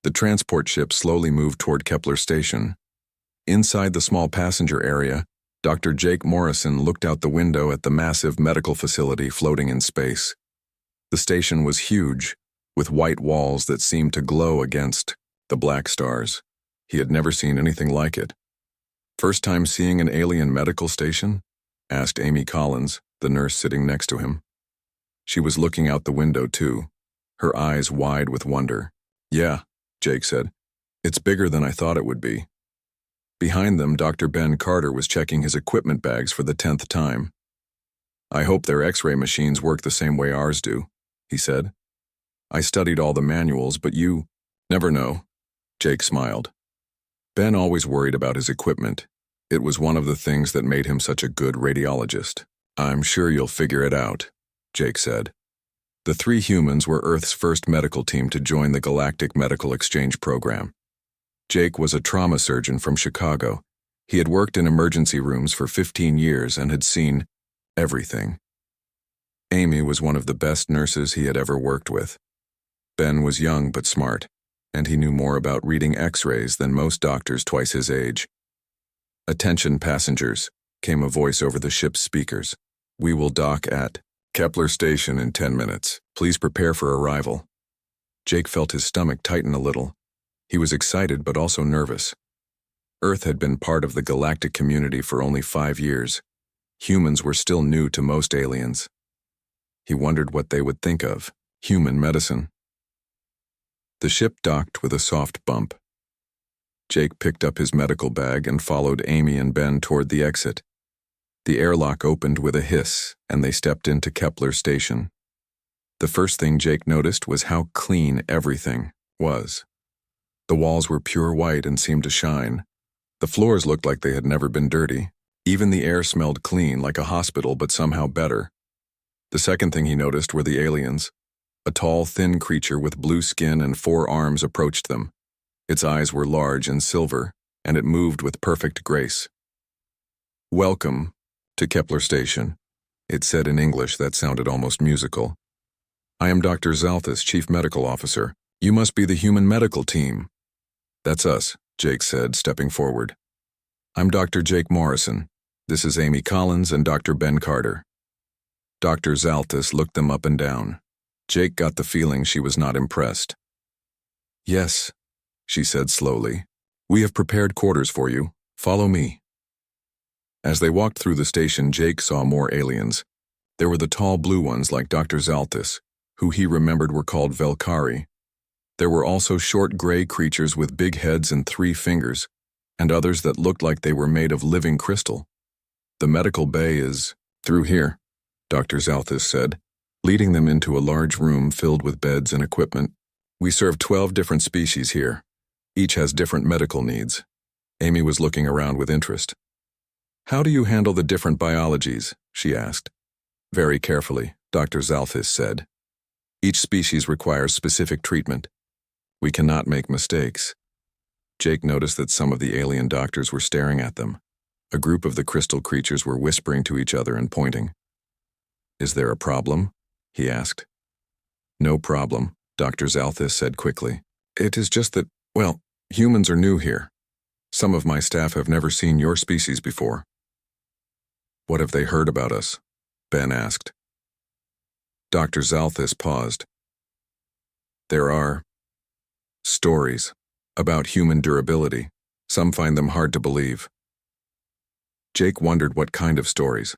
The transport ship slowly moved toward Kepler Station. Inside the small passenger area, Dr. Jake Morrison looked out the window at the massive medical facility floating in space. The station was huge, with white walls that seemed to glow against the black stars. He had never seen anything like it. "First time seeing an alien medical station?" asked Amy Collins, the nurse sitting next to him. She was looking out the window too, her eyes wide with wonder. "Yeah," Jake said. "It's bigger than I thought it would be." Behind them, Dr. Ben Carter was checking his equipment bags for the 10th time. "I hope their X-ray machines work the same way ours do," he said. "I studied all the manuals, but you never know." Jake smiled. Ben always worried about his equipment. It was one of the things that made him such a good radiologist. "I'm sure you'll figure it out," Jake said. The three humans were Earth's first medical team to join the Galactic Medical Exchange Program. Jake was a trauma surgeon from Chicago. He had worked in emergency rooms for 15 years and had seen everything. Amy was one of the best nurses he had ever worked with. Ben was young but smart, and he knew more about reading X-rays than most doctors twice his age. "Attention passengers," came a voice over the ship's speakers. "We will dock at Kepler Station in 10 minutes. Please prepare for arrival." Jake felt his stomach tighten a little. He was excited but also nervous. Earth had been part of the galactic community for only 5 years. Humans were still new to most aliens. He wondered what they would think of human medicine. The ship docked with a soft bump. Jake picked up his medical bag and followed Amy and Ben toward the exit. The airlock opened with a hiss, and they stepped into Kepler Station. The first thing Jake noticed was how clean everything was. The walls were pure white and seemed to shine. The floors looked like they had never been dirty. Even the air smelled clean, like a hospital, but somehow better. The second thing he noticed were the aliens. A tall, thin creature with blue skin and 4 arms approached them. Its eyes were large and silver, and it moved with perfect grace. "Welcome to Kepler Station," it said in English that sounded almost musical. "I am Dr. Zalthus, Chief Medical Officer. You must be the human medical team." "That's us," Jake said, stepping forward. "I'm Dr. Jake Morrison. This is Amy Collins and Dr. Ben Carter." Dr. Zalthus looked them up and down. Jake got the feeling she was not impressed. "Yes," she said slowly. "We have prepared quarters for you. Follow me." As they walked through the station, Jake saw more aliens. There were the tall blue ones like Dr. Zalthus, who he remembered were called Velkari. There were also short gray creatures with big heads and 3 fingers, and others that looked like they were made of living crystal. "The medical bay is through here," Dr. Zalthus said, leading them into a large room filled with beds and equipment. "We serve 12 different species here. Each has different medical needs." Amy was looking around with interest. "How do you handle the different biologies?" she asked. "Very carefully," Dr. Zalthus said. "Each species requires specific treatment. We cannot make mistakes." Jake noticed that some of the alien doctors were staring at them. A group of the crystal creatures were whispering to each other and pointing. "Is there a problem?" he asked. "No problem," Dr. Zalthus said quickly. "It is just that, well, humans are new here. Some of my staff have never seen your species before." "What have they heard about us?" Ben asked. Dr. Zalthus paused. "There are stories about human durability. Some find them hard to believe." Jake wondered what kind of stories.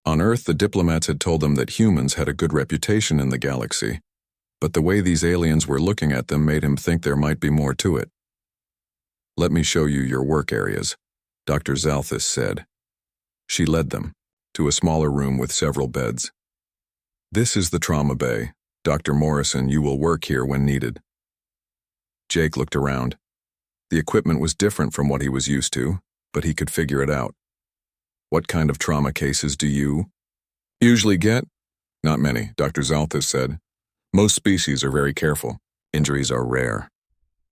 On Earth, the diplomats had told them that humans had a good reputation in the galaxy, but the way these aliens were looking at them made him think there might be more to it. "Let me show you your work areas," Dr. Zalthus said. She led them to a smaller room with several beds. "This is the trauma bay. Dr. Morrison, you will work here when needed." Jake looked around. The equipment was different from what he was used to, but he could figure it out. "What kind of trauma cases do you usually get?" "Not many," Dr. Zalthus said. "Most species are very careful. Injuries are rare."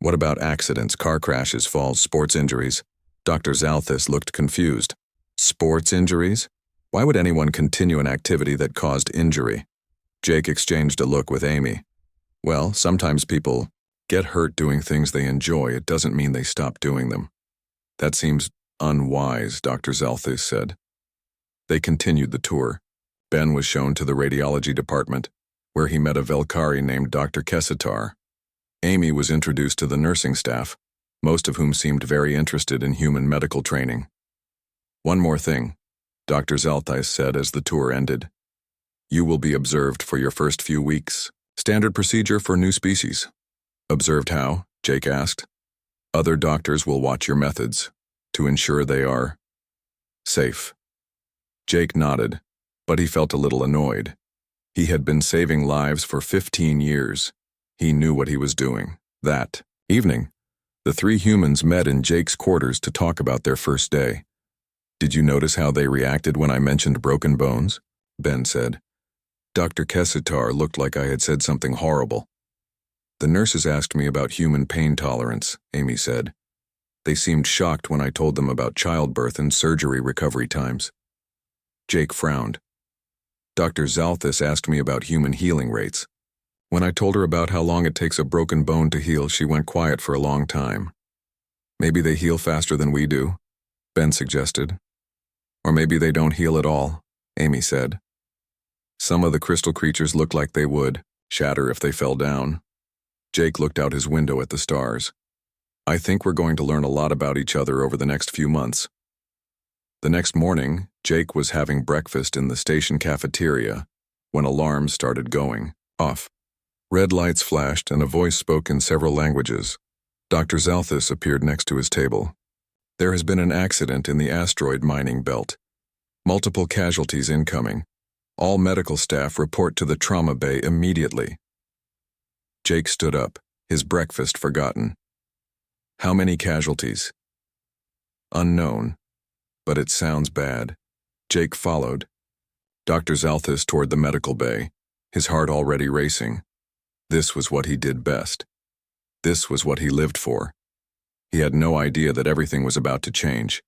"What about accidents, car crashes, falls, sports injuries?" Dr. Zalthus looked confused. "Sports injuries? Why would anyone continue an activity that caused injury?" Jake exchanged a look with Amy. "Well, sometimes people get hurt doing things they enjoy, it doesn't mean they stop doing them. That seems unwise, Dr. Zalthus said. They continued the tour. Ben was shown to the radiology department, where he met a Velkari named Dr. Kessitar. Amy was introduced to the nursing staff, most of whom seemed very interested in human medical training. One more thing, Dr. Zalthus said as the tour ended. You will be observed for your first few weeks. Standard procedure for new species. Observed how? Jake asked. Other doctors will watch your methods to ensure they are safe. Jake nodded, but he felt a little annoyed. He had been saving lives for 15 years. He knew what he was doing. That evening, the three humans met in Jake's quarters to talk about their first day. Did you notice how they reacted when I mentioned broken bones? Ben said. Dr. Kessitar looked like I had said something horrible. The nurses asked me about human pain tolerance, Amy said. They seemed shocked when I told them about childbirth and surgery recovery times. Jake frowned. Dr. Zalthus asked me about human healing rates. When I told her about how long it takes a broken bone to heal, she went quiet for a long time. Maybe they heal faster than we do, Ben suggested. Or maybe they don't heal at all, Amy said. Some of the crystal creatures looked like they would shatter if they fell down. Jake looked out his window at the stars. I think we're going to learn a lot about each other over the next few months. The next morning, Jake was having breakfast in the station cafeteria when alarms started going off. Red lights flashed and a voice spoke in several languages. Dr. Zalthus appeared next to his table. There has been an accident in the asteroid mining belt. Multiple casualties incoming. All medical staff report to the trauma bay immediately. Jake stood up, his breakfast forgotten. How many casualties? Unknown, but it sounds bad. Jake followed. Dr. Zalthus toward the medical bay, his heart already racing. This was what he did best. This was what he lived for. He had no idea that everything was about to change.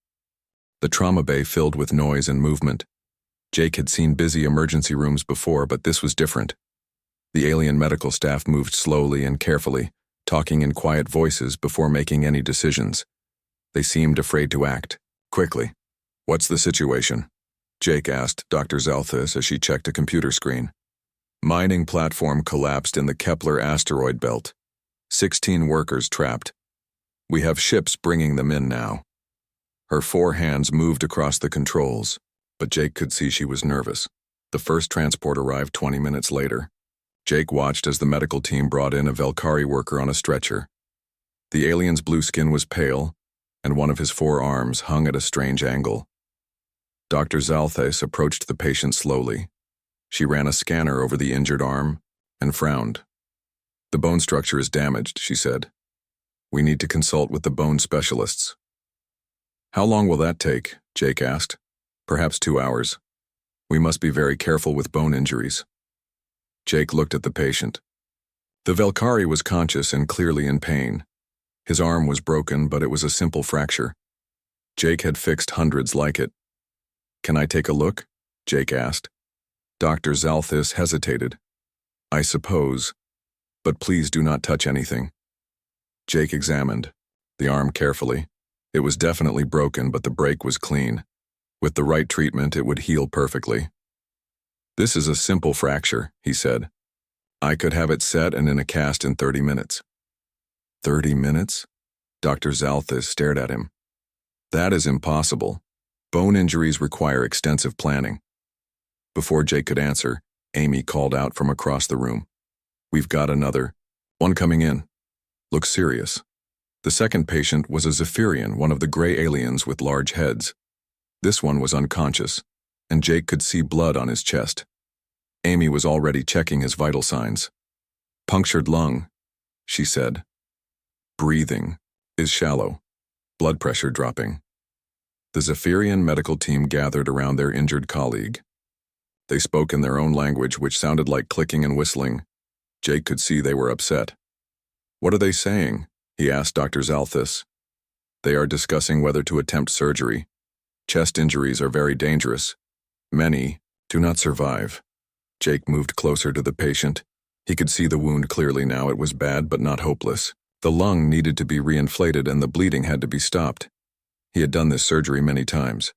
The trauma bay filled with noise and movement. Jake had seen busy emergency rooms before, but this was different. The alien medical staff moved slowly and carefully, talking in quiet voices before making any decisions. They seemed afraid to act. Quickly. What's the situation? Jake asked Dr. Zalthus as she checked a computer screen. Mining platform collapsed in the Kepler asteroid belt. 16 workers trapped. We have ships bringing them in now. Her 4 hands moved across the controls, but Jake could see she was nervous. The first transport arrived 20 minutes later. Jake watched as the medical team brought in a Velkari worker on a stretcher. The alien's blue skin was pale, and one of his 4 arms hung at a strange angle. Dr. Zalthus approached the patient slowly. She ran a scanner over the injured arm and frowned. The bone structure is damaged, she said. We need to consult with the bone specialists. How long will that take? Jake asked. Perhaps 2 hours. We must be very careful with bone injuries. Jake looked at the patient. The Velkari was conscious and clearly in pain. His arm was broken, but it was a simple fracture. Jake had fixed hundreds like it. Can I take a look? Jake asked. Dr. Zalthus hesitated. I suppose, but please do not touch anything. Jake examined the arm carefully. It was definitely broken, but the break was clean. With the right treatment, it would heal perfectly. This is a simple fracture, he said. I could have it set and in a cast in 30 minutes. 30 minutes? Dr. Zalthus stared at him. That is impossible. Bone injuries require extensive planning. Before Jake could answer, Amy called out from across the room. We've got another one coming in. Looks serious. The second patient was a Zephyrian, one of the gray aliens with large heads. This one was unconscious, and Jake could see blood on his chest. Amy was already checking his vital signs. Punctured lung, she said. Breathing is shallow. Blood pressure dropping. The Zephyrian medical team gathered around their injured colleague. They spoke in their own language, which sounded like clicking and whistling. Jake could see they were upset. What are they saying? He asked Dr. Zalthus. They are discussing whether to attempt surgery. Chest injuries are very dangerous. Many do not survive. Jake moved closer to the patient. He could see the wound clearly now. It was bad, but not hopeless. The lung needed to be reinflated and the bleeding had to be stopped. He had done this surgery many times.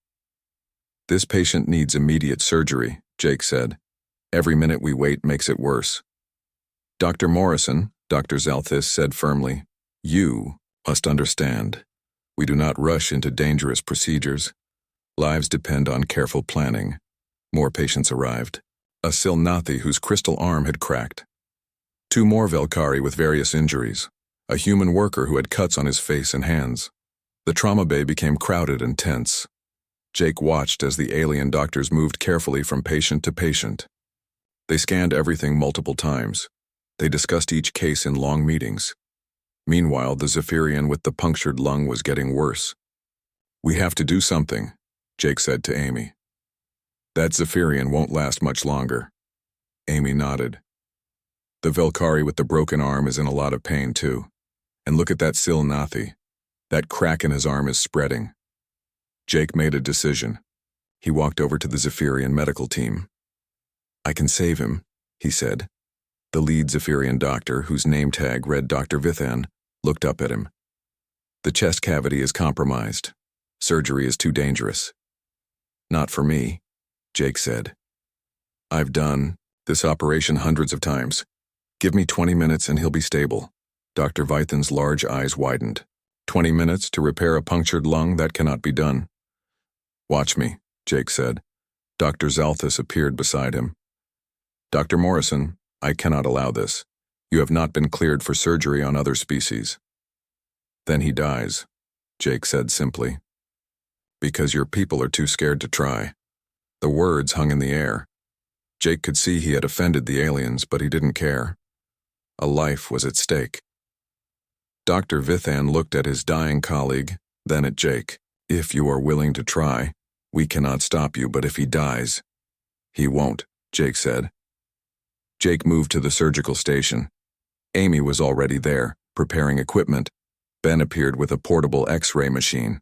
"This patient needs immediate surgery," Jake said. "Every minute we wait makes it worse." "Dr. Morrison," Dr. Zalthis said firmly, "you must understand. We do not rush into dangerous procedures. Lives depend on careful planning." More patients arrived. A Silnathi whose crystal arm had cracked. 2 more Velkari with various injuries. A human worker who had cuts on his face and hands. The trauma bay became crowded and tense. Jake watched as the alien doctors moved carefully from patient to patient. They scanned everything multiple times. They discussed each case in long meetings. Meanwhile, the Zephyrian with the punctured lung was getting worse. "We have to do something," Jake said to Amy. "That Zephyrian won't last much longer." Amy nodded. "The Velkari with the broken arm is in a lot of pain too. And look at that Silnathi. That crack in his arm is spreading." Jake made a decision. He walked over to the Zephyrian medical team. "I can save him," he said. The lead Zephyrian doctor, whose name tag read Dr. Vithan, looked up at him. "The chest cavity is compromised. Surgery is too dangerous." "Not for me," Jake said. "I've done this operation hundreds of times. Give me 20 minutes and he'll be stable." Dr. Vithan's large eyes widened. 20 minutes to repair a punctured lung? That cannot be done." "Watch me," Jake said. Dr. Zalthis appeared beside him. "Dr. Morrison, I cannot allow this. You have not been cleared for surgery on other species." "Then he dies," Jake said simply. "Because your people are too scared to try." The words hung in the air. Jake could see he had offended the aliens, but he didn't care. A life was at stake. Dr. Vithan looked at his dying colleague, then at Jake. "If you are willing to try, we cannot stop you, but if he dies..." "He won't," Jake said. Jake moved to the surgical station. Amy was already there, preparing equipment. Ben appeared with a portable X-ray machine.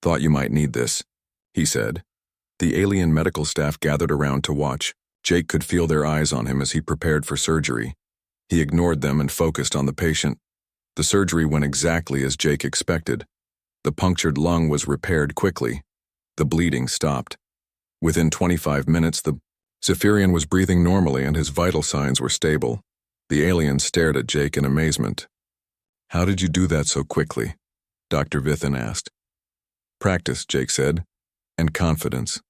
"Thought you might need this," he said. The alien medical staff gathered around to watch. Jake could feel their eyes on him as he prepared for surgery. He ignored them and focused on the patient. The surgery went exactly as Jake expected. The punctured lung was repaired quickly. The bleeding stopped. Within 25 minutes, the Zephyrian was breathing normally and his vital signs were stable. The alien stared at Jake in amazement. "How did you do that so quickly?" Dr. Vithan asked. "Practice," Jake said, "and confidence."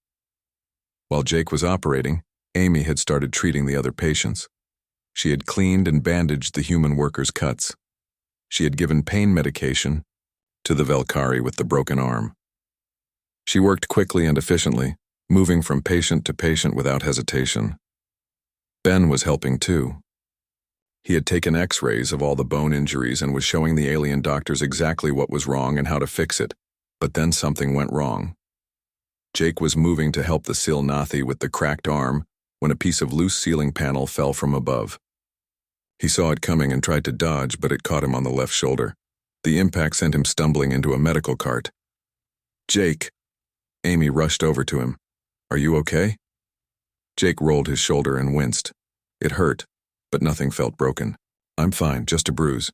While Jake was operating, Amy had started treating the other patients. She had cleaned and bandaged the human workers' cuts. She had given pain medication to the Velkari with the broken arm. She worked quickly and efficiently, moving from patient to patient without hesitation. Ben was helping too. He had taken X-rays of all the bone injuries and was showing the alien doctors exactly what was wrong and how to fix it, but then something went wrong. Jake was moving to help the Silnathi with the cracked arm when a piece of loose ceiling panel fell from above. He saw it coming and tried to dodge, but it caught him on the left shoulder. The impact sent him stumbling into a medical cart. "Jake!" Amy rushed over to him. "Are you okay?" Jake rolled his shoulder and winced. It hurt, but nothing felt broken. "I'm fine, just a bruise."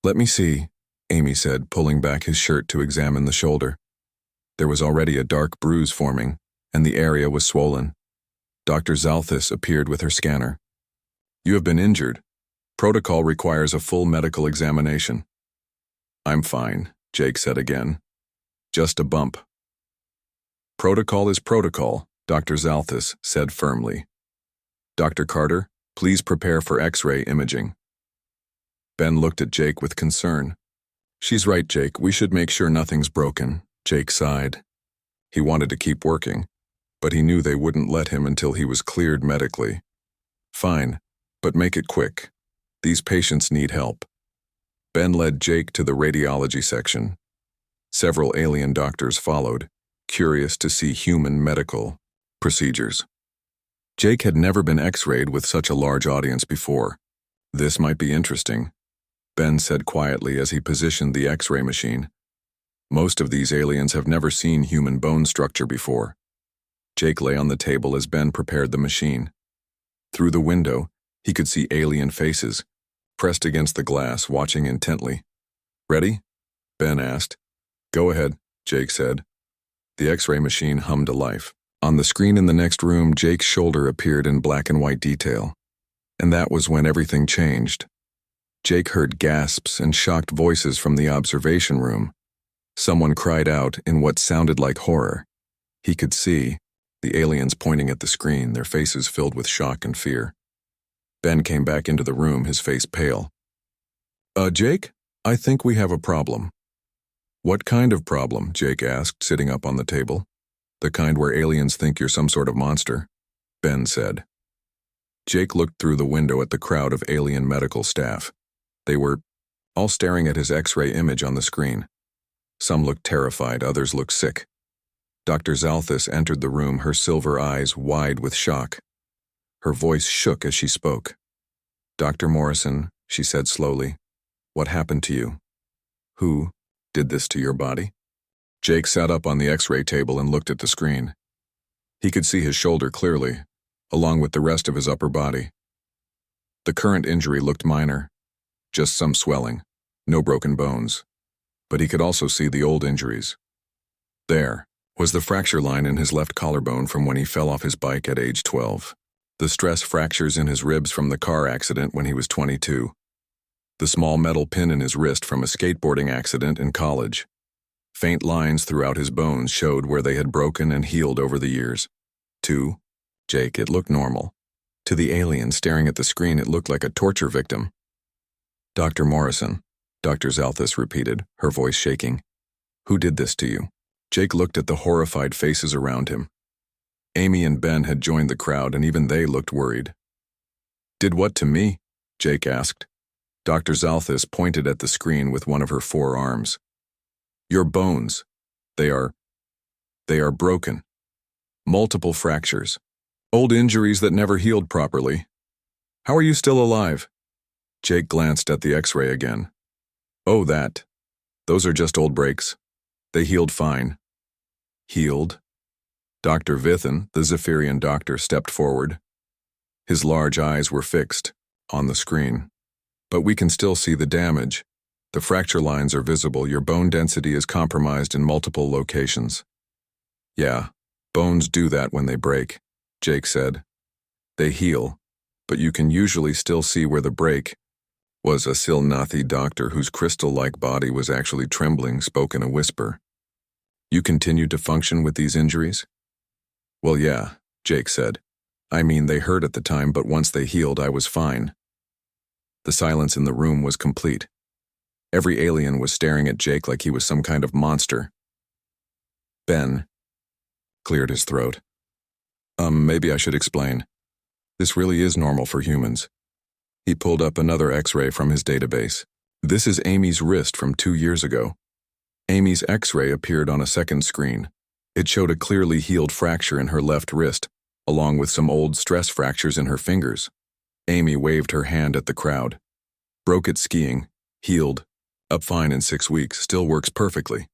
"Let me see," Amy said, pulling back his shirt to examine the shoulder. There was already a dark bruise forming, and the area was swollen. Dr. Zalthis appeared with her scanner. "You have been injured. Protocol requires a full medical examination." "I'm fine," Jake said again. "Just a bump." "Protocol is protocol," Dr. Zalthis said firmly. "Dr. Carter, please prepare for X-ray imaging." Ben looked at Jake with concern. "She's right, Jake. We should make sure nothing's broken," Jake sighed. He wanted to keep working, but he knew they wouldn't let him until he was cleared medically. "Fine, but make it quick. These patients need help." Ben led Jake to the radiology section. Several alien doctors followed, curious to see human medical procedures. Jake had never been X-rayed with such a large audience before. "This might be interesting," Ben said quietly as he positioned the X-ray machine. "Most of these aliens have never seen human bone structure before." Jake lay on the table as Ben prepared the machine. Through the window, He could see alien faces, pressed against the glass, watching intently. "Ready?" Ben asked. "Go ahead," Jake said. The X-ray machine hummed to life. On the screen in the next room, Jake's shoulder appeared in black and white detail. And that was when everything changed. Jake heard gasps and shocked voices from the observation room. Someone cried out in what sounded like horror. He could see the aliens pointing at the screen, their faces filled with shock and fear. Ben came back into the room, his face pale. Jake, I think we have a problem." "What kind of problem?" Jake asked, sitting up on the table. "The kind where aliens think you're some sort of monster," Ben said. Jake looked through the window at the crowd of alien medical staff. They were all staring at his X-ray image on the screen. Some looked terrified, others looked sick. Dr. Zalthis entered the room, her silver eyes wide with shock. Her voice shook as she spoke. "Dr. Morrison," she said slowly, "what happened to you? Who did this to your body?" Jake sat up on the X-ray table and looked at the screen. He could see his shoulder clearly, along with the rest of his upper body. The current injury looked minor, just some swelling, no broken bones. But he could also see the old injuries. There was the fracture line in his left collarbone from when he fell off his bike at age 12. The stress fractures in his ribs from the car accident when he was 22. The small metal pin in his wrist from a skateboarding accident in college. Faint lines throughout his bones showed where they had broken and healed over the years. To Jake, it looked normal. To the alien staring at the screen, it looked like a torture victim. "Dr. Morrison," Dr. Zalthis repeated, her voice shaking. "Who did this to you?" Jake looked at the horrified faces around him. Amy and Ben had joined the crowd, and even they looked worried. "Did what to me?" Jake asked. Dr. Zalthis pointed at the screen with one of her forearms. "Your bones. They are broken. Multiple fractures. Old injuries that never healed properly. How are you still alive?" Jake glanced at the X-ray again. "Oh, those are just old breaks. They healed fine." "Healed?" Dr. Vithan, the Zephyrian doctor, stepped forward. His large eyes were fixed on the screen. "But we can still see the damage. The fracture lines are visible. Your bone density is compromised in multiple locations." "Yeah, bones do that when they break," Jake said. "They heal, but you can usually still see where the break was." A Silnathi doctor whose crystal-like body was actually trembling spoke in a whisper. "You continued to function with these injuries?" "Well, yeah," Jake said. "I mean, they hurt at the time, but once they healed, I was fine." The silence in the room was complete. Every alien was staring at Jake like he was some kind of monster. Ben cleared his throat. Maybe I should explain. This really is normal for humans." He pulled up another X-ray from his database. "This is Amy's wrist from 2 years ago." Amy's X-ray appeared on a second screen. It showed a clearly healed fracture in her left wrist, along with some old stress fractures in her fingers. Amy waved her hand at the crowd. "Broke it skiing. Healed. Up fine in 6 weeks. Still works perfectly."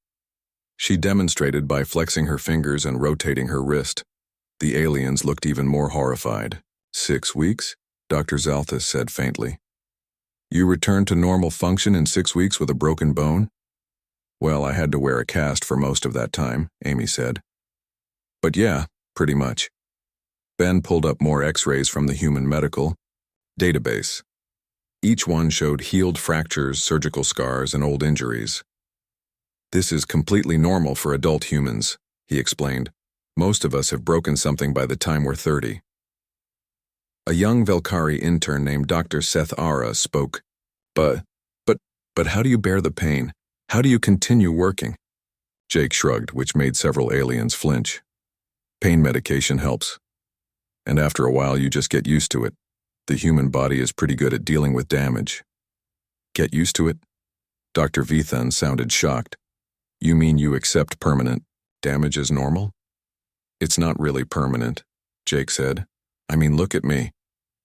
She demonstrated by flexing her fingers and rotating her wrist. The aliens looked even more horrified. 6 weeks? Dr. Zalthis said faintly. "You returned to normal function in 6 weeks with a broken bone?" "Well, I had to wear a cast for most of that time," Amy said. "But yeah, pretty much." Ben pulled up more X-rays from the human medical database. Each one showed healed fractures, surgical scars, and old injuries. "This is completely normal for adult humans," he explained. "Most of us have broken something by the time we're 30. A young Velkari intern named Dr. Seth Ara spoke. But how do you bear the pain? How do you continue working?" Jake shrugged, which made several aliens flinch. "Pain medication helps. And after a while you just get used to it. The human body is pretty good at dealing with damage." "Get used to it?" Dr. Vithan sounded shocked. "You mean you accept permanent damage as normal?" "It's not really permanent," Jake said. "I mean, look at me.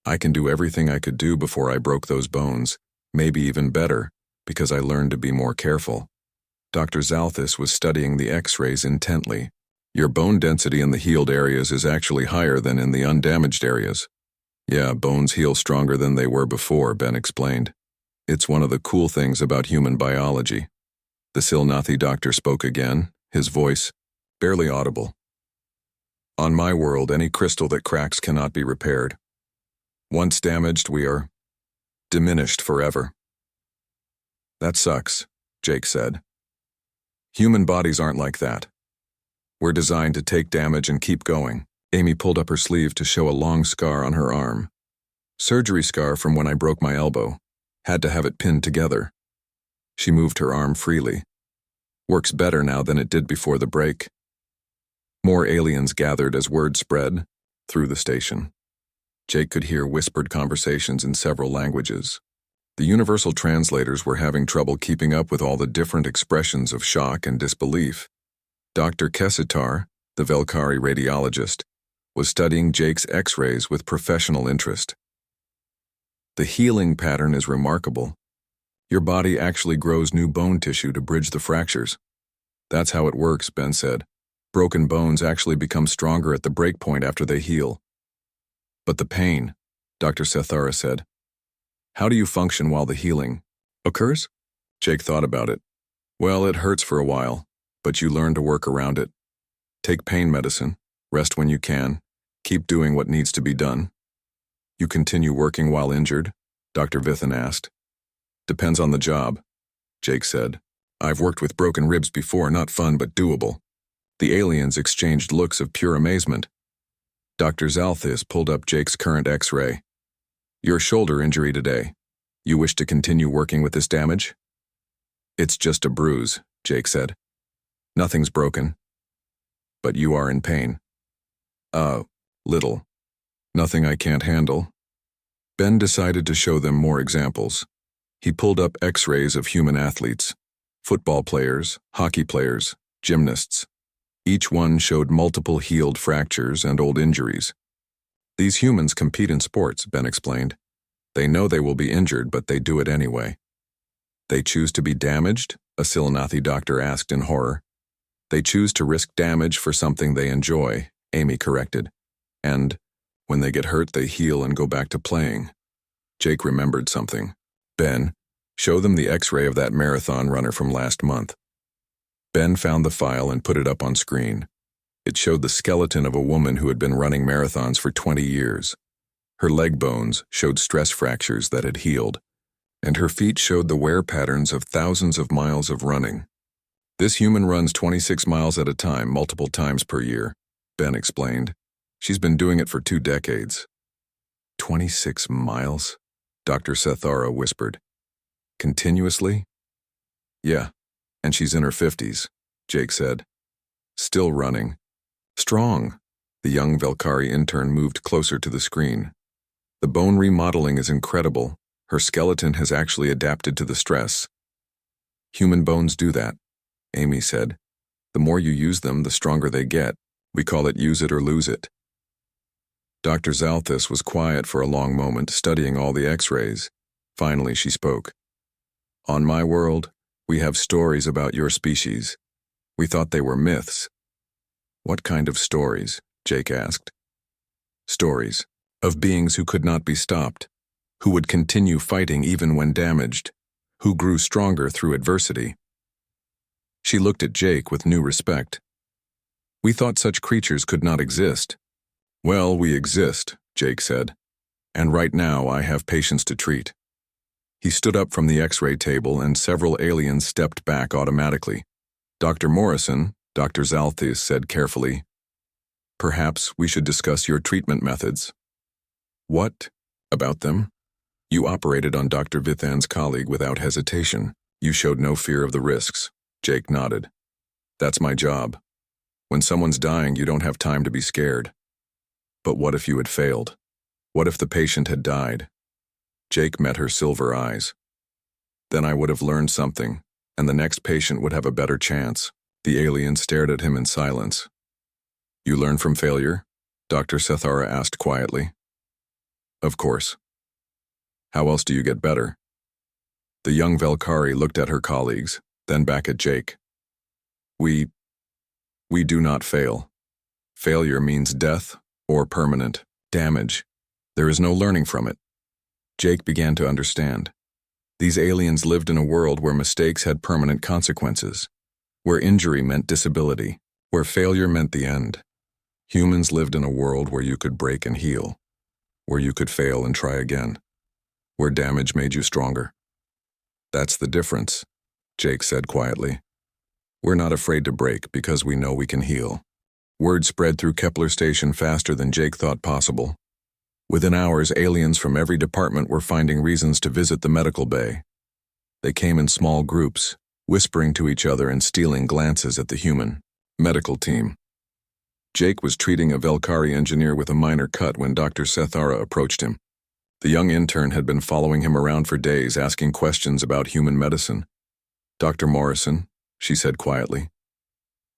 I can do everything I could do before I broke those bones, maybe even better, because I learned to be more careful." Dr. Zalthis was studying the X-rays intently. "Your bone density in the healed areas is actually higher than in the undamaged areas." Yeah, bones heal stronger than they were before, Ben explained. It's one of the cool things about human biology. The Silnathi doctor spoke again, his voice barely audible. On my world, any crystal that cracks cannot be repaired. Once damaged, we are diminished forever. That sucks, Jake said. Human bodies aren't like that. We're designed to take damage and keep going. Amy pulled up her sleeve to show a long scar on her arm. Surgery scar from when I broke my elbow. Had to have it pinned together. She moved her arm freely. Works better now than it did before the break. More aliens gathered as word spread through the station. Jake could hear whispered conversations in several languages. The universal translators were having trouble keeping up with all the different expressions of shock and disbelief. Dr. Kesitar, the Velkari radiologist, was studying Jake's X-rays with professional interest. The healing pattern is remarkable. Your body actually grows new bone tissue to bridge the fractures. That's how it works, Ben said. Broken bones actually become stronger at the break point after they heal. But the pain, Dr. Sethara said. How do you function while the healing occurs? Jake thought about it. Well, it hurts for a while, but you learn to work around it. Take pain medicine, rest when you can, keep doing what needs to be done. You continue working while injured? Dr. Vithan asked. Depends on the job, Jake said. I've worked with broken ribs before, not fun but doable. The aliens exchanged looks of pure amazement. Dr. Zalthis pulled up Jake's current X-ray. Your shoulder injury today. You wish to continue working with this damage? It's just a bruise, Jake said. Nothing's broken. But you are in pain. Little. Nothing I can't handle. Ben decided to show them more examples. He pulled up X-rays of human athletes, football players, hockey players, gymnasts. Each one showed multiple healed fractures and old injuries. These humans compete in sports, Ben explained. They know they will be injured, but they do it anyway. They choose to be damaged? A Silnathi doctor asked in horror. They choose to risk damage for something they enjoy, Amy corrected. And when they get hurt, they heal and go back to playing. Jake remembered something. Ben, show them the X-ray of that marathon runner from last month. Ben found the file and put it up on screen. It showed the skeleton of a woman who had been running marathons for 20 years. Her leg bones showed stress fractures that had healed, and her feet showed the wear patterns of thousands of miles of running. This human runs 26 miles at a time, multiple times per year, Ben explained. She's been doing it for 2 decades. 26 miles? Dr. Sethara whispered. Continuously? Yeah, and she's in her 50s, Jake said. Still running. Strong. The young Velkari intern moved closer to the screen. The bone remodeling is incredible. Her skeleton has actually adapted to the stress. Human bones do that, Amy said. The more you use them, the stronger they get. We call it use it or lose it. Dr. Zalthis was quiet for a long moment, studying all the X-rays. Finally, she spoke. On my world, we have stories about your species. We thought they were myths. What kind of stories? Jake asked. Stories of beings who could not be stopped, who would continue fighting even when damaged, who grew stronger through adversity. She looked at Jake with new respect. We thought such creatures could not exist. Well, we exist, Jake said. And right now I have patients to treat. He stood up from the X-ray table and several aliens stepped back automatically. Dr. Morrison, Dr. Zalthis said carefully, perhaps we should discuss your treatment methods. What? About them? You operated on Dr. Vithan's colleague without hesitation. You showed no fear of the risks. Jake nodded. That's my job. When someone's dying, you don't have time to be scared. But what if you had failed? What if the patient had died? Jake met her silver eyes. Then I would have learned something, and the next patient would have a better chance. The alien stared at him in silence. You learn from failure? Dr. Sethara asked quietly. Of course. How else do you get better? The young Velkari looked at her colleagues, then back at Jake. We do not fail. Failure means death or permanent damage. There is no learning from it. Jake began to understand. These aliens lived in a world where mistakes had permanent consequences, where injury meant disability, where failure meant the end. Humans lived in a world where you could break and heal, where you could fail and try again, where damage made you stronger. That's the difference, Jake said quietly. We're not afraid to break because we know we can heal. Word spread through Kepler Station faster than Jake thought possible. Within hours, aliens from every department were finding reasons to visit the medical bay. They came in small groups, whispering to each other and stealing glances at the human medical team. Jake was treating a Velkari engineer with a minor cut when Dr. Sethara approached him. The young intern had been following him around for days, asking questions about human medicine. "Dr. Morrison," she said quietly,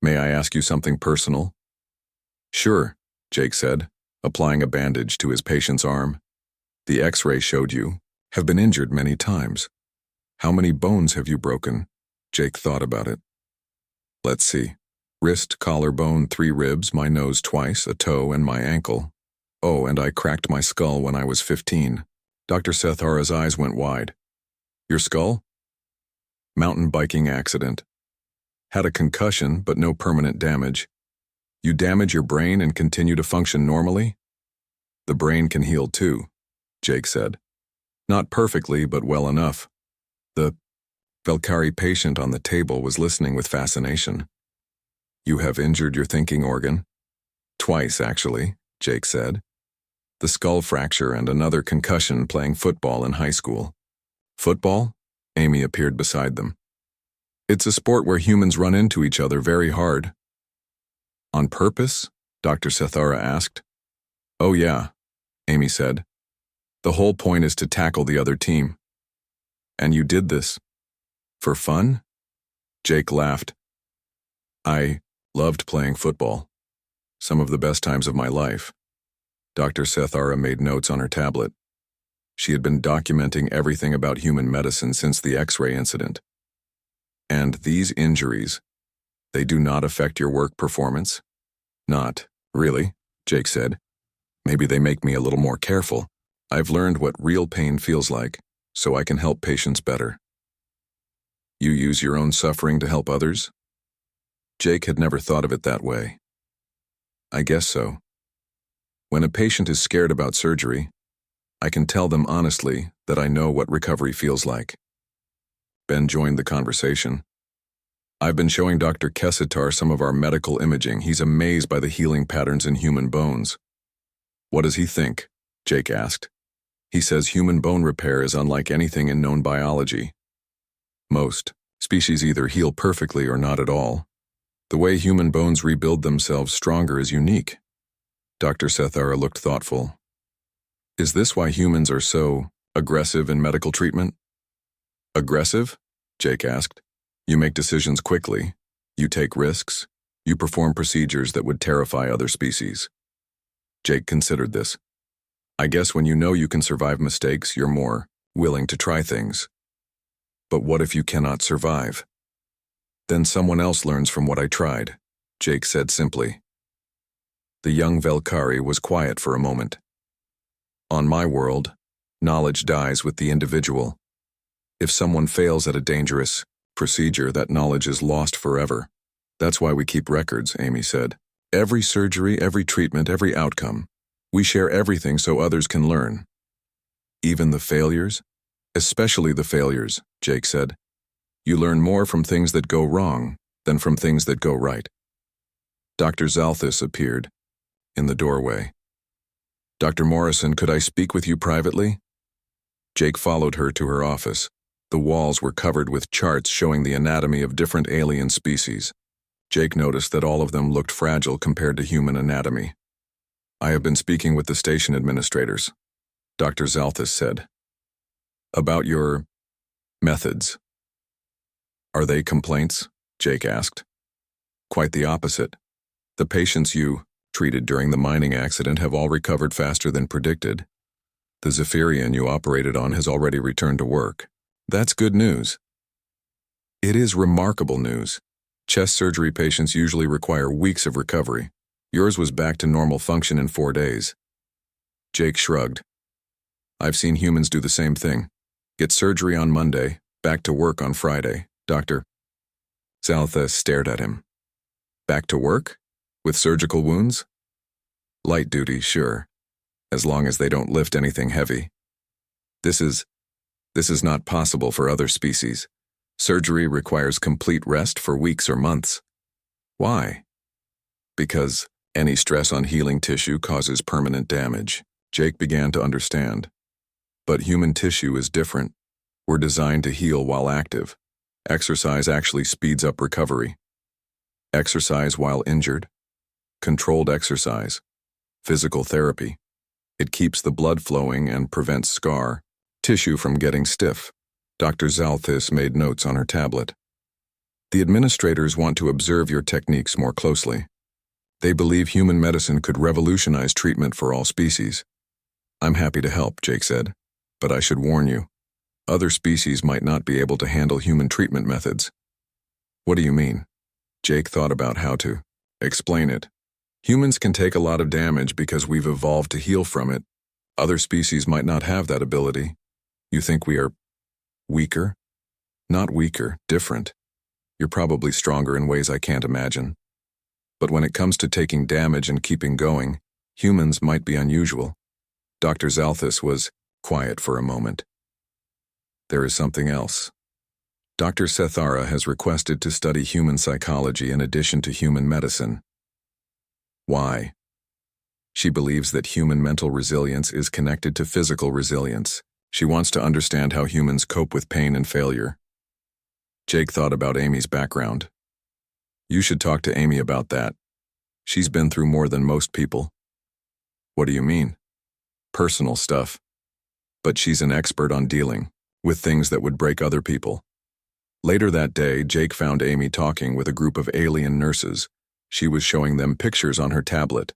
"may I ask you something personal?" "Sure," Jake said, applying a bandage to his patient's arm. "The X-ray showed you have been injured many times. How many bones have you broken?" Jake thought about it. "Let's see. Wrist, collarbone, 3 ribs, my nose twice, a toe, and my ankle. Oh, and I cracked my skull when I was 15. Dr. Sethara's eyes went wide. "Your skull?" "Mountain biking accident. Had a concussion, but no permanent damage. You damage your brain and continue to function normally?" "The brain can heal too," Jake said. "Not perfectly, but well enough." The Velkari patient on the table was listening with fascination. "You have injured your thinking organ?" "Twice, actually," Jake said. "The skull fracture and another concussion playing football in high school." "Football?" Amy appeared beside them. "It's a sport where humans run into each other very hard." "On purpose?" Dr. Sethara asked. "Oh yeah," Amy said. "The whole point is to tackle the other team." "And you did this for fun?" Jake laughed. "I loved playing football. Some of the best times of my life." Dr. Sethara made notes on her tablet. She had been documenting everything about human medicine since the X-ray incident. "And these injuries, they do not affect your work performance?" "Not really," Jake said. "Maybe they make me a little more careful. I've learned what real pain feels like, so I can help patients better." "You use your own suffering to help others?" Jake had never thought of it that way. "I guess so. When a patient is scared about surgery, I can tell them honestly that I know what recovery feels like." Ben joined the conversation. "I've been showing Dr. Kesitar some of our medical imaging. He's amazed by the healing patterns in human bones." "What does he think?" Jake asked. "He says human bone repair is unlike anything in known biology. Most species either heal perfectly or not at all. The way human bones rebuild themselves stronger is unique." Dr. Sethara looked thoughtful. "Is this why humans are so aggressive in medical treatment?" "Aggressive?" Jake asked. "You make decisions quickly. You take risks. You perform procedures that would terrify other species." Jake considered this. "I guess when you know you can survive mistakes, you're more willing to try things. But what if you cannot survive?" "Then someone else learns from what I tried," Jake said simply. The young Velkari was quiet for a moment. "On my world, knowledge dies with the individual. If someone fails at a dangerous procedure, that knowledge is lost forever. That's why we keep records," Amy said. "Every surgery, every treatment, every outcome. We share everything so others can learn." "Even the failures?" "Especially the failures," Jake said. "You learn more from things that go wrong than from things that go right." Dr. Zalthis appeared in the doorway. "Dr. Morrison, could I speak with you privately?" Jake followed her to her office. The walls were covered with charts showing the anatomy of different alien species. Jake noticed that all of them looked fragile compared to human anatomy. "I have been speaking with the station administrators," Dr. Zalthis said. "About your methods." "Are they complaints?" Jake asked. "Quite the opposite. The patients you treated during the mining accident have all recovered faster than predicted. The Zephyrian you operated on has already returned to work. That's good news." "It is remarkable news. Chest surgery patients usually require weeks of recovery. Yours was back to normal function in 4 days." Jake shrugged. I've seen humans do the same thing. Get surgery on Monday, back to work on Friday. Dr. Zalthus stared at him. Back to work? With surgical wounds? Light duty, sure. As long as they don't lift anything heavy. This is not possible for other species. Surgery requires complete rest for weeks or months. Why? Because any stress on healing tissue causes permanent damage. Jake began to understand. But human tissue is different. We're designed to heal while active. Exercise actually speeds up recovery. Exercise while injured. Controlled exercise. Physical therapy. It keeps the blood flowing and prevents scar tissue from getting stiff. Dr. Zalthus made notes on her tablet. The administrators want to observe your techniques more closely. They believe human medicine could revolutionize treatment for all species. I'm happy to help, Jake said, but I should warn you. Other species might not be able to handle human treatment methods. What do you mean? Jake thought about how to explain it. Humans can take a lot of damage because we've evolved to heal from it. Other species might not have that ability. You think we are weaker? Not weaker, different. You're probably stronger in ways I can't imagine. But when it comes to taking damage and keeping going, humans might be unusual. Dr. Zalthus was quiet for a moment. There is something else. Dr. Sethara has requested to study human psychology in addition to human medicine. Why? She believes that human mental resilience is connected to physical resilience. She wants to understand how humans cope with pain and failure. Jake thought about Amy's background. You should talk to Amy about that. She's been through more than most people. What do you mean? Personal stuff. But she's an expert on dealing with things that would break other people. Later that day, Jake found Amy talking with a group of alien nurses. She was showing them pictures on her tablet.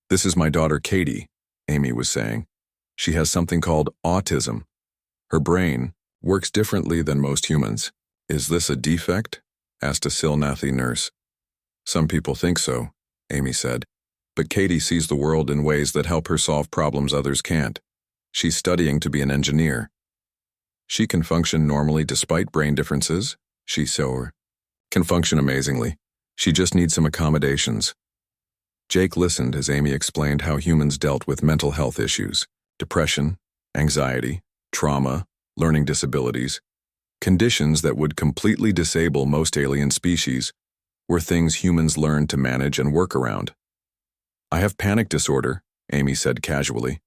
This is my daughter Katie, Amy was saying. She has something called autism. Her brain works differently than most humans. Is this a defect? Asked a Silnathi nurse. Some people think so, Amy said. But Katie sees the world in ways that help her solve problems others can't. She's studying to be an engineer. She can function normally despite brain differences. She can function amazingly. She just needs some accommodations. Jake listened as Amy explained how humans dealt with mental health issues, depression, anxiety, trauma, learning disabilities. Conditions that would completely disable most alien species were things humans learned to manage and work around. I have panic disorder, Amy said casually.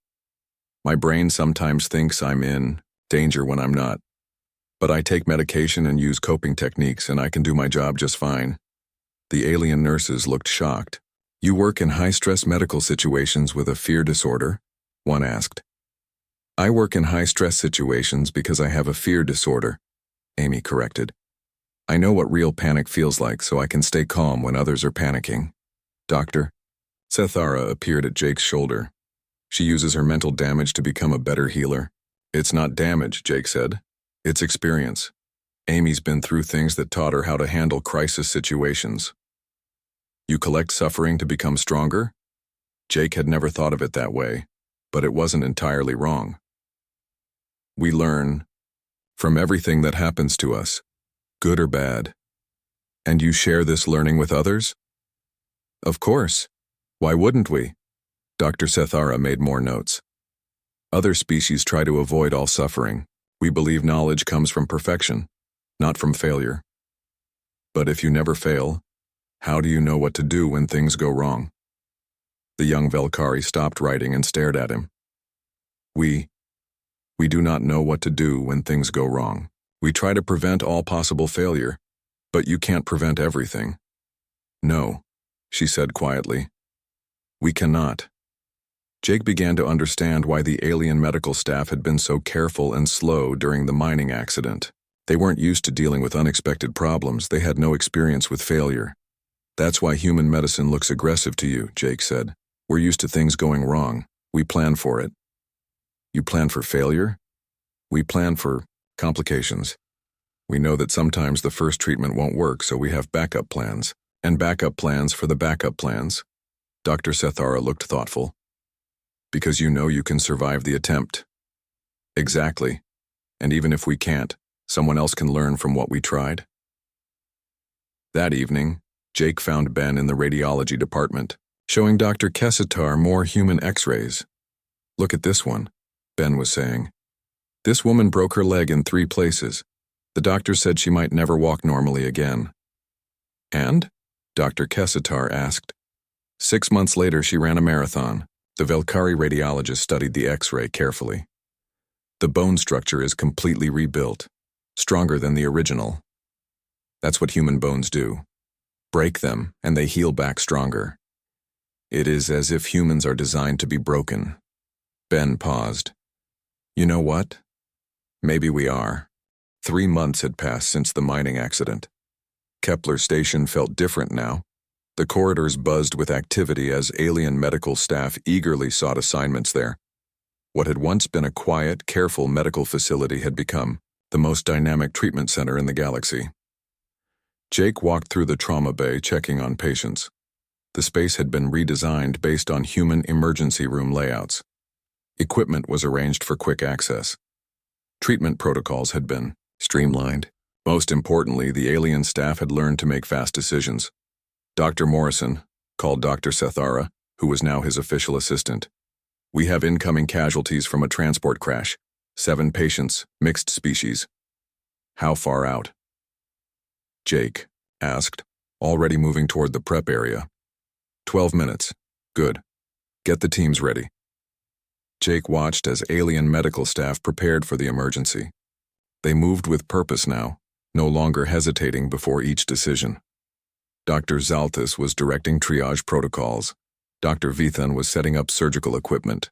My brain sometimes thinks I'm in danger when I'm not. But I take medication and use coping techniques and I can do my job just fine. The alien nurses looked shocked. You work in high-stress medical situations with a fear disorder? One asked. I work in high-stress situations because I have a fear disorder, Amy corrected. I know what real panic feels like so I can stay calm when others are panicking. Doctor? Sethara appeared at Jake's shoulder. She uses her mental damage to become a better healer. It's not damage, Jake said. It's experience. Amy's been through things that taught her how to handle crisis situations. You collect suffering to become stronger? Jake had never thought of it that way, but it wasn't entirely wrong. We learn from everything that happens to us, good or bad. And you share this learning with others? Of course. Why wouldn't we? Dr. Sethara made more notes. Other species try to avoid all suffering. We believe knowledge comes from perfection, not from failure. But if you never fail, how do you know what to do when things go wrong? The young Velkari stopped writing and stared at him. We do not know what to do when things go wrong. We try to prevent all possible failure, but you can't prevent everything. No, she said quietly. We cannot. Jake began to understand why the alien medical staff had been so careful and slow during the mining accident. They weren't used to dealing with unexpected problems. They had no experience with failure. That's why human medicine looks aggressive to you, Jake said. We're used to things going wrong. We plan for it. You plan for failure? We plan for complications. We know that sometimes the first treatment won't work, so we have backup plans. And backup plans for the backup plans. Dr. Sethara looked thoughtful. Because you know you can survive the attempt. Exactly. And even if we can't, someone else can learn from what we tried. That evening, Jake found Ben in the radiology department, showing Dr. Kessitar more human x-rays. Look at this one, Ben was saying. This woman broke her leg in 3 places. The doctor said she might never walk normally again. And? Dr. Kessitar asked. 6 months later, she ran a marathon. The Valkyrie radiologist studied the x-ray carefully. The bone structure is completely rebuilt, stronger than the original. That's what human bones do. Break them, and they heal back stronger. It is as if humans are designed to be broken. Ben paused. You know what? Maybe we are. 3 months had passed since the mining accident. Kepler Station felt different now. The corridors buzzed with activity as alien medical staff eagerly sought assignments there. What had once been a quiet, careful medical facility had become the most dynamic treatment center in the galaxy. Jake walked through the trauma bay checking on patients. The space had been redesigned based on human emergency room layouts. Equipment was arranged for quick access. Treatment protocols had been streamlined. Most importantly, the alien staff had learned to make fast decisions. Dr. Morrison called Dr. Sethara, who was now his official assistant. We have incoming casualties from a transport crash. 7 patients, mixed species. How far out? Jake asked, already moving toward the prep area. 12 minutes. Good. Get the teams ready. Jake watched as alien medical staff prepared for the emergency. They moved with purpose now, no longer hesitating before each decision. Dr. Zaltis was directing triage protocols. Dr. Vithan was setting up surgical equipment.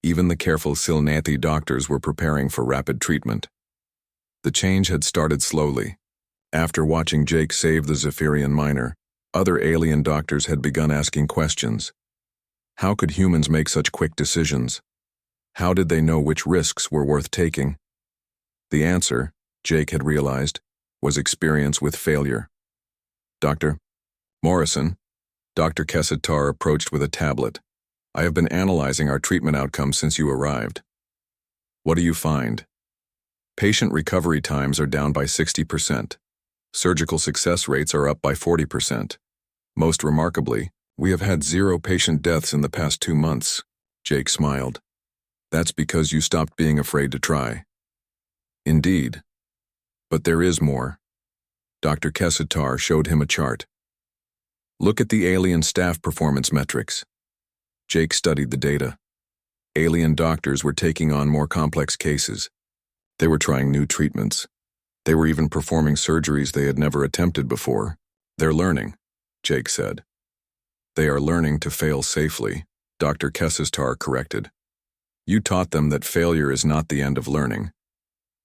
Even the careful Silnathi doctors were preparing for rapid treatment. The change had started slowly. After watching Jake save the Zephyrian miner, other alien doctors had begun asking questions. How could humans make such quick decisions? How did they know which risks were worth taking? The answer, Jake had realized, was experience with failure. Dr. Morrison, Dr. Kessitar approached with a tablet. I have been analyzing our treatment outcomes since you arrived. What do you find? Patient recovery times are down by 60%. Surgical success rates are up by 40%. Most remarkably, we have had 0 patient deaths in the past 2 months. Jake smiled. That's because you stopped being afraid to try. Indeed. But there is more. Dr. Kessitar showed him a chart. Look at the alien staff performance metrics. Jake studied the data. Alien doctors were taking on more complex cases. They were trying new treatments. They were even performing surgeries they had never attempted before. They're learning, Jake said. They are learning to fail safely, Dr. Kessitar corrected. You taught them that failure is not the end of learning.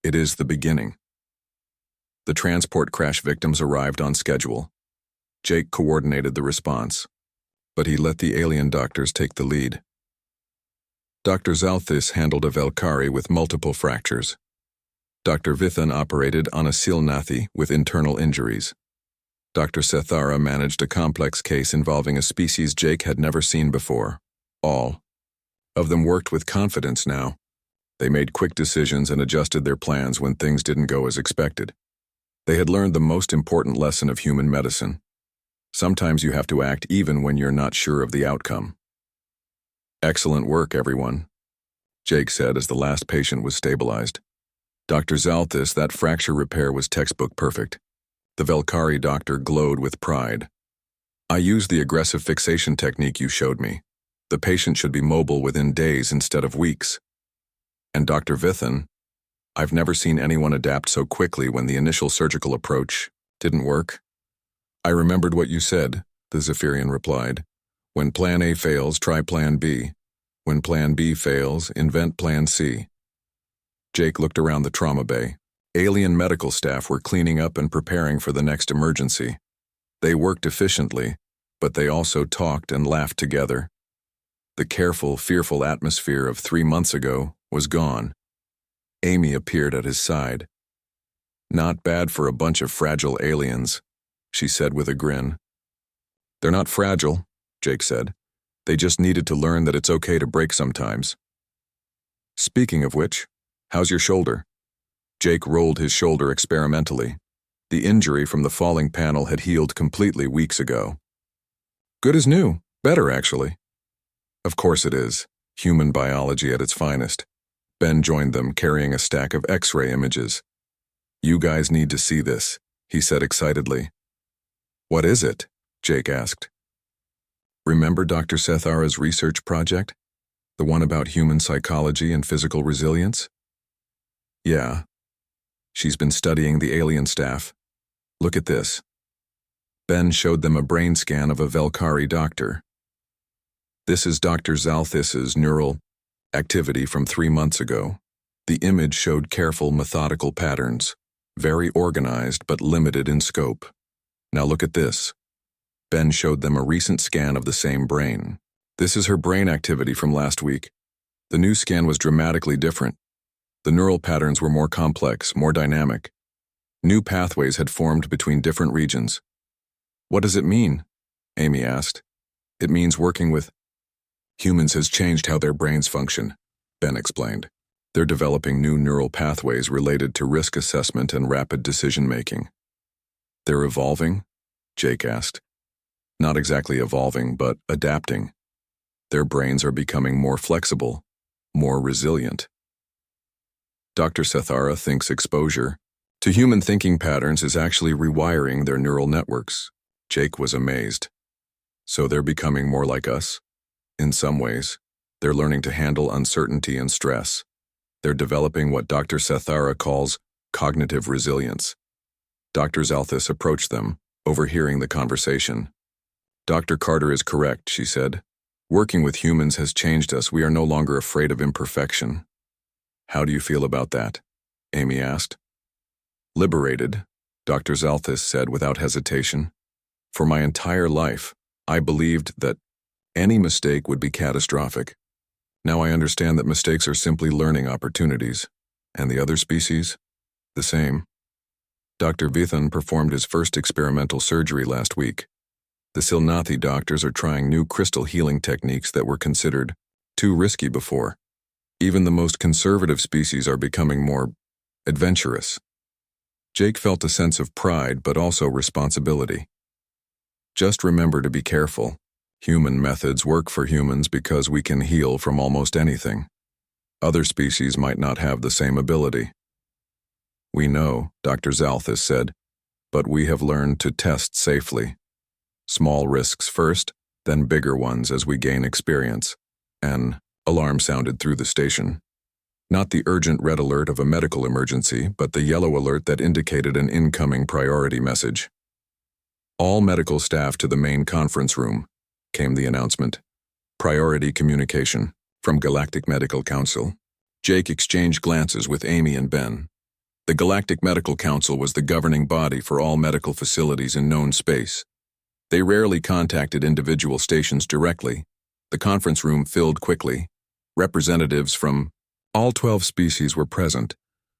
It is the beginning. The transport crash victims arrived on schedule. Jake coordinated the response, but he let the alien doctors take the lead. Dr. Zalthis handled a Valkyrie with multiple fractures. Dr. Vithan operated on a Silnathi with internal injuries. Dr. Sethara managed a complex case involving a species Jake had never seen before. All of them worked with confidence now. They made quick decisions and adjusted their plans when things didn't go as expected. They had learned the most important lesson of human medicine. Sometimes you have to act even when you're not sure of the outcome. Excellent work, everyone, Jake said as the last patient was stabilized. Dr. Zalthis, that fracture repair was textbook perfect. The Valkyrie doctor glowed with pride. I used the aggressive fixation technique you showed me. The patient should be mobile within days instead of weeks. And Dr. Vithan, I've never seen anyone adapt so quickly when the initial surgical approach didn't work. I remembered what you said, the Zephyrian replied. When plan A fails, try plan B. When plan B fails, invent plan C. Jake looked around the trauma bay. Alien medical staff were cleaning up and preparing for the next emergency. They worked efficiently, but they also talked and laughed together. The careful, fearful atmosphere of 3 months ago was gone. Amy appeared at his side. Not bad for a bunch of fragile aliens, she said with a grin. They're not fragile, Jake said. They just needed to learn that it's okay to break sometimes. Speaking of which, how's your shoulder? Jake rolled his shoulder experimentally. The injury from the falling panel had healed completely weeks ago. Good as new. Better, actually. Of course it is. Human biology at its finest. Ben joined them, carrying a stack of X-ray images. You guys need to see this, he said excitedly. What is it? Jake asked. Remember Dr. Sethara's research project? The one about human psychology and physical resilience? Yeah. She's been studying the alien staff. Look at this. Ben showed them a brain scan of a Velkari doctor. This is Dr. Zalthis's neural activity from 3 months ago. The image showed careful, methodical patterns, very organized but limited in scope. Now look at this. Ben showed them a recent scan of the same brain. This is her brain activity from last week. The new scan was dramatically different. The neural patterns were more complex, more dynamic. New pathways had formed between different regions. What does it mean? Amy asked. It means working with humans has changed how their brains function, Ben explained. They're developing new neural pathways related to risk assessment and rapid decision-making. They're evolving? Jake asked. Not exactly evolving, but adapting. Their brains are becoming more flexible, more resilient. Dr. Sethara thinks exposure to human thinking patterns is actually rewiring their neural networks. Jake was amazed. So they're becoming more like us? In some ways, they're learning to handle uncertainty and stress. They're developing what Dr. Sethara calls cognitive resilience. Dr. Zalthis approached them, overhearing the conversation. Dr. Carter is correct, she said. Working with humans has changed us. We are no longer afraid of imperfection. How do you feel about that? Amy asked. Liberated, Dr. Zalthis said without hesitation. For my entire life, I believed that any mistake would be catastrophic. Now I understand that mistakes are simply learning opportunities. And the other species? The same. Dr. Vithan performed his first experimental surgery last week. The Silnathi doctors are trying new crystal healing techniques that were considered too risky before. Even the most conservative species are becoming more adventurous. Jake felt a sense of pride but also responsibility. Just remember to be careful. Human methods work for humans because we can heal from almost anything. Other species might not have the same ability. We know, Dr. Zalthis said, but we have learned to test safely. Small risks first, then bigger ones as we gain experience. An alarm sounded through the station. Not the urgent red alert of a medical emergency, but the yellow alert that indicated an incoming priority message. All medical staff to the main conference room, came the announcement. Priority communication from Galactic Medical Council. Jake exchanged glances with Amy and Ben. The Galactic Medical Council was the governing body for all medical facilities in known space. They rarely contacted individual stations directly. The conference room filled quickly. Representatives from all 12 species were present,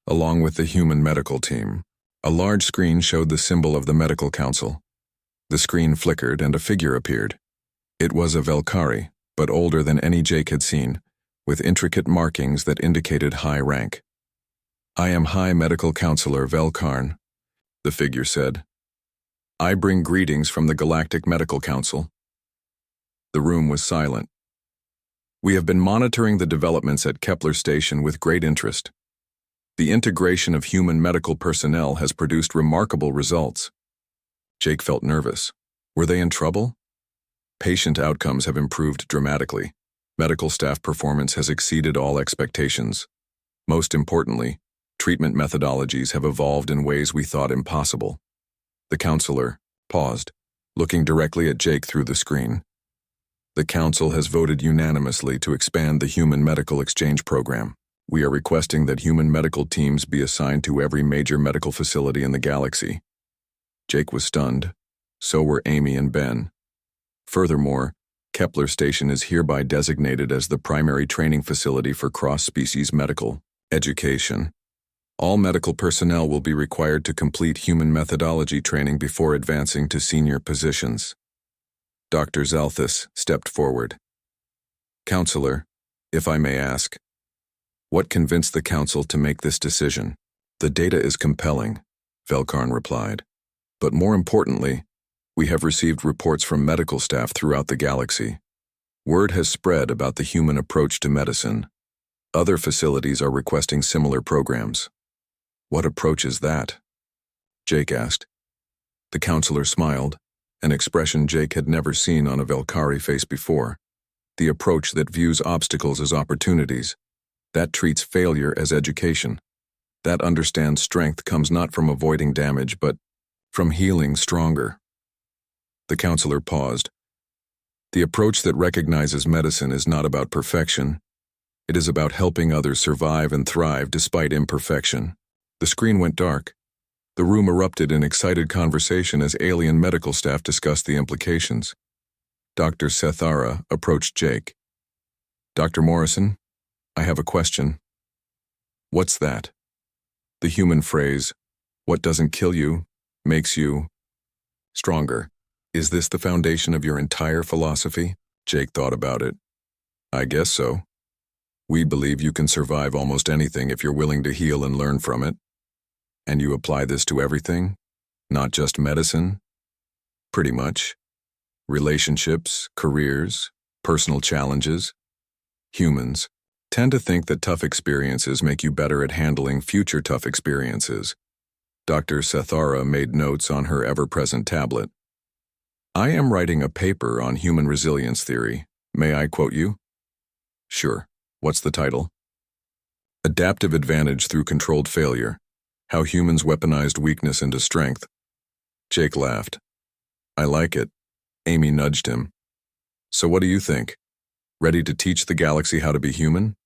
along with the human medical team. A large screen showed the symbol of the Medical Council. The screen flickered and a figure appeared. It was a Velkari, but older than any Jake had seen, with intricate markings that indicated high rank. I am High Medical Counselor Velkarn, the figure said. I bring greetings from the Galactic Medical Council. The room was silent. We have been monitoring the developments at Kepler Station with great interest. The integration of human medical personnel has produced remarkable results. Jake felt nervous. Were they in trouble? Patient outcomes have improved dramatically. Medical staff performance has exceeded all expectations. Most importantly, treatment methodologies have evolved in ways we thought impossible. The counselor paused, looking directly at Jake through the screen. The council has voted unanimously to expand the human medical exchange program. We are requesting that human medical teams be assigned to every major medical facility in the galaxy. Jake was stunned. So were Amy and Ben. Furthermore, Kepler Station is hereby designated as the primary training facility for cross-species medical education. All medical personnel will be required to complete human methodology training before advancing to senior positions. Dr. Zalthis stepped forward. Counselor, if I may ask, what convinced the council to make this decision? The data is compelling, Velkarn replied. But more importantly, we have received reports from medical staff throughout the galaxy. Word has spread about the human approach to medicine. Other facilities are requesting similar programs. What approach is that? Jake asked. The counselor smiled, an expression Jake had never seen on a Velkari face before. The approach that views obstacles as opportunities, that treats failure as education, that understands strength comes not from avoiding damage but from healing stronger. The counselor paused. The approach that recognizes medicine is not about perfection. It is about helping others survive and thrive despite imperfection. The screen went dark. The room erupted in excited conversation as alien medical staff discussed the implications. Dr. Sethara approached Jake. Dr. Morrison, I have a question. What's that? The human phrase, what doesn't kill you, makes you stronger. Is this the foundation of your entire philosophy? Jake thought about it. I guess so. We believe you can survive almost anything if you're willing to heal and learn from it. And you apply this to everything? Not just medicine? Pretty much. Relationships, careers, personal challenges. Humans tend to think that tough experiences make you better at handling future tough experiences. Dr. Sethara made notes on her ever-present tablet. I am writing a paper on human resilience theory. May I quote you? Sure. What's the title? Adaptive Advantage Through Controlled Failure. How Humans Weaponized Weakness into Strength. Jake laughed. I like it. Amy nudged him. So what do you think? Ready to teach the galaxy how to be human?